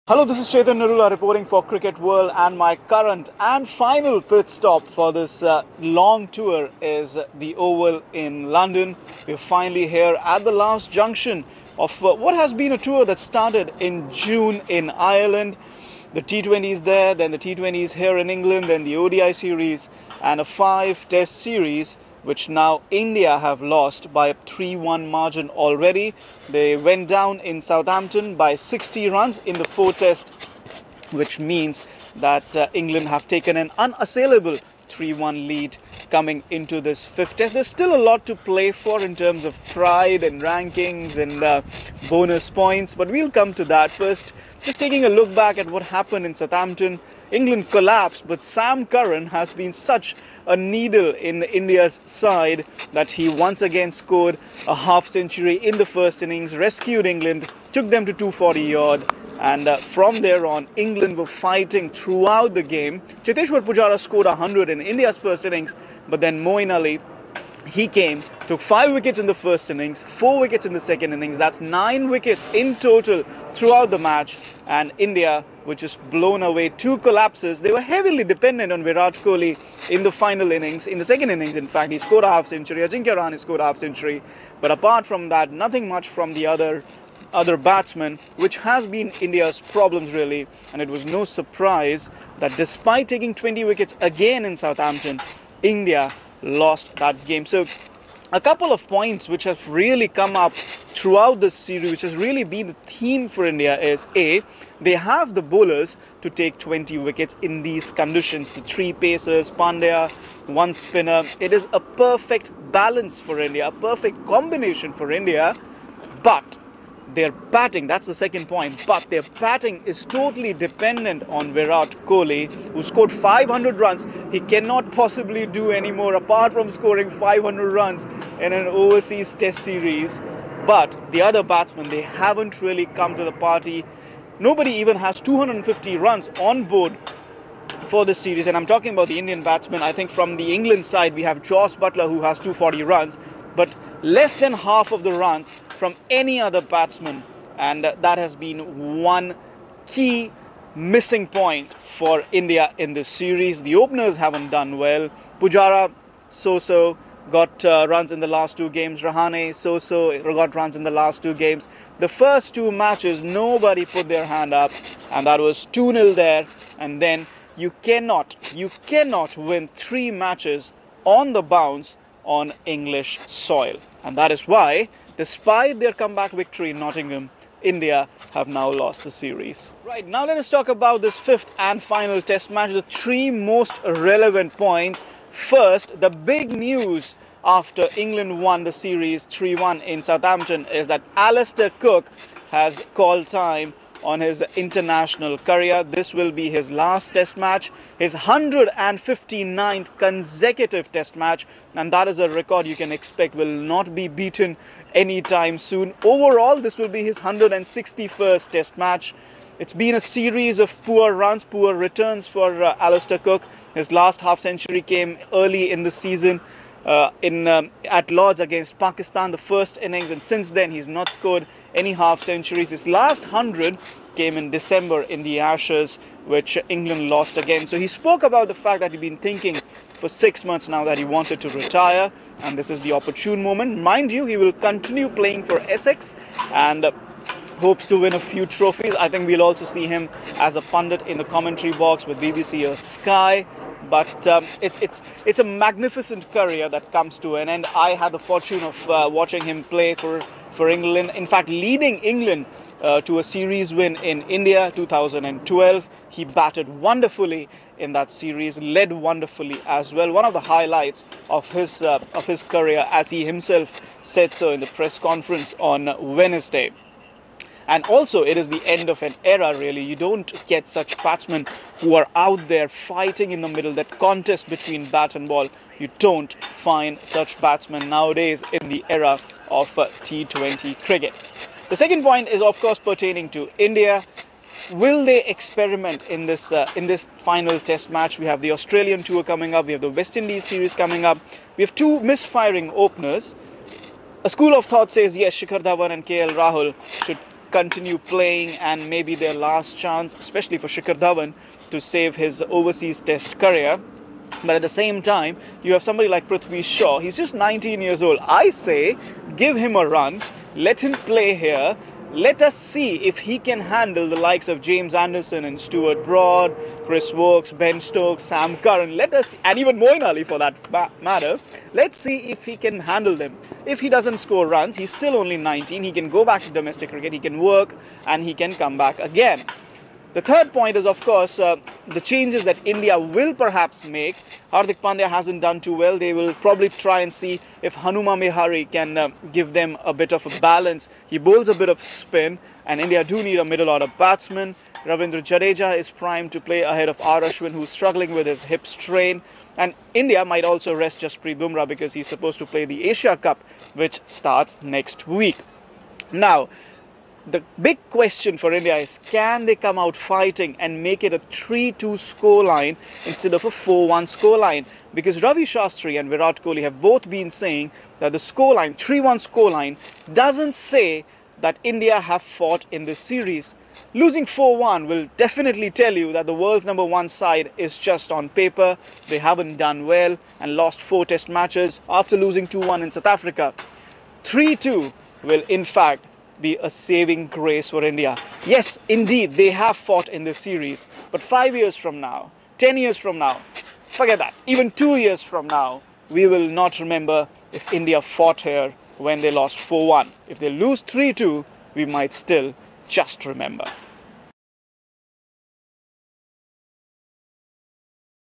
Hello, this is Chetan Narula reporting for Cricket World, and my current and final pit stop for this long tour is the Oval in London. We're finally here at the last junction of what has been a tour that started in June in Ireland. The T20s there, then the T20s here in England, then the ODI series and a 5-test series which now India have lost by a 3-1 margin already. They went down in Southampton by 60 runs in the 4-test, which means that England have taken an unassailable 3-1 lead coming into this 5th test. There's still a lot to play for in terms of pride and rankings and bonus points, but we'll come to that. First, just taking a look back at what happened in Southampton. England collapsed, but Sam Curran has been such a needle in India's side that he once again scored a half-century in the first innings, rescued England, took them to 240 odd, and from there on, England were fighting throughout the game. Cheteshwar Pujara scored 100 in India's first innings, but then Moeen Ali, he came, took 5 wickets in the first innings, 4 wickets in the second innings. That's 9 wickets in total throughout the match. And India were just blown away. 2 collapses. They were heavily dependent on Virat Kohli in the final innings. In the second innings, in fact, he scored a half-century. Ajinkya Rahane scored a half-century. But apart from that, nothing much from the other batsmen, which has been India's problems really. And it was no surprise that despite taking 20 wickets again in Southampton, India lost that game. So a couple of points which have really come up throughout this series, which has really been the theme for India, is A, they have the bowlers to take 20 wickets in these conditions. The 3 pacers, Pandya, 1 spinner. It is a perfect balance for India, a perfect combination for India. But their batting, that's the second point, but their batting is totally dependent on Virat Kohli, who scored 500 runs. He cannot possibly do any more apart from scoring 500 runs in an overseas test series. But the other batsmen, they haven't really come to the party. Nobody even has 250 runs on board for this series, and I'm talking about the Indian batsmen. I think from the England side, we have Joss Buttler, who has 240 runs, but less than half of the runs from any other batsman, and that has been one key missing point for India in this series. The openers haven't done well. Pujara, so-so, got runs in the last 2 games. Rahane, so-so, got runs in the last 2 games. The first 2 matches, nobody put their hand up, and that was 2-0 there. And then you cannot win 3 matches on the bounce on English soil. And that is why, despite their comeback victory in Nottingham, India have now lost the series. Right, now let us talk about this 5th and final test match, the 3 most relevant points. First, the big news after England won the series 3-1 in Southampton is that Alastair Cook has called time on his international career. This will be his last test match, his 159th consecutive test match, and that is a record you can expect will not be beaten anytime soon. Overall, this will be his 161st test match. It's been a series of poor runs, poor returns for Alastair Cook. His last half-century came early in the season at Lords against Pakistan, the first innings, and since then he's not scored any half-centuries. His last 100 came in December in the Ashes, which England lost again. So he spoke about the fact that he'd been thinking for 6 months now that he wanted to retire, and this is the opportune moment. Mind you, he will continue playing for Essex and hopes to win a few trophies. I think we'll also see him as a pundit in the commentary box with BBC or Sky. But it's a magnificent career that comes to an end. I had the fortune of watching him play for England. In fact, leading England to a series win in India 2012. He batted wonderfully in that series, led wonderfully as well. One of the highlights of his career, as he himself said so in the press conference on Wednesday. And also, it is the end of an era, really. You don't get such batsmen who are out there fighting in the middle, that contest between bat and ball. You don't find such batsmen nowadays in the era of T20 cricket. The second point is, of course, pertaining to India. Will they experiment in this final test match? We have the Australian tour coming up. We have the West Indies series coming up. We have 2 misfiring openers. A school of thought says, yes, Shikhar Dhawan and KL Rahul should continue playing and maybe their last chance, especially for Shikhar Dhawan, to save his overseas test career. But at the same time, you have somebody like Prithvi Shaw. He's just 19 years old. I say, give him a run. Let him play here. Let us see if he can handle the likes of James Anderson and Stuart Broad, Chris Woakes, Ben Stokes, Sam Curran. And even Moeen Ali for that matter. Let's see if he can handle them. If he doesn't score runs, he's still only 19. He can go back to domestic cricket. He can work and he can come back again. The third point is, of course, the changes that India will perhaps make. Hardik Pandya hasn't done too well. They will probably try and see if Hanuma Mehari can give them a bit of a balance. He bowls a bit of spin, and India do need a middle order batsman. Ravindra Jadeja is primed to play ahead of R. Ashwin, who's struggling with his hip strain. And India might also rest Jasprit Bumrah because he's supposed to play the Asia Cup, which starts next week. Now, the big question for India is, can they come out fighting and make it a 3-2 scoreline instead of a 4-1 scoreline? Because Ravi Shastri and Virat Kohli have both been saying that the scoreline, 3-1 scoreline, doesn't say that India have fought in this series. Losing 4-1 will definitely tell you that the world's #1 side is just on paper. They haven't done well and lost 4 test matches after losing 2-1 in South Africa. 3-2 will in fact be a saving grace for India. Yes, indeed, they have fought in this series. But 5 years from now, 10 years from now, forget that. Even 2 years from now, we will not remember if India fought here when they lost 4-1. If they lose 3-2, we might still just remember.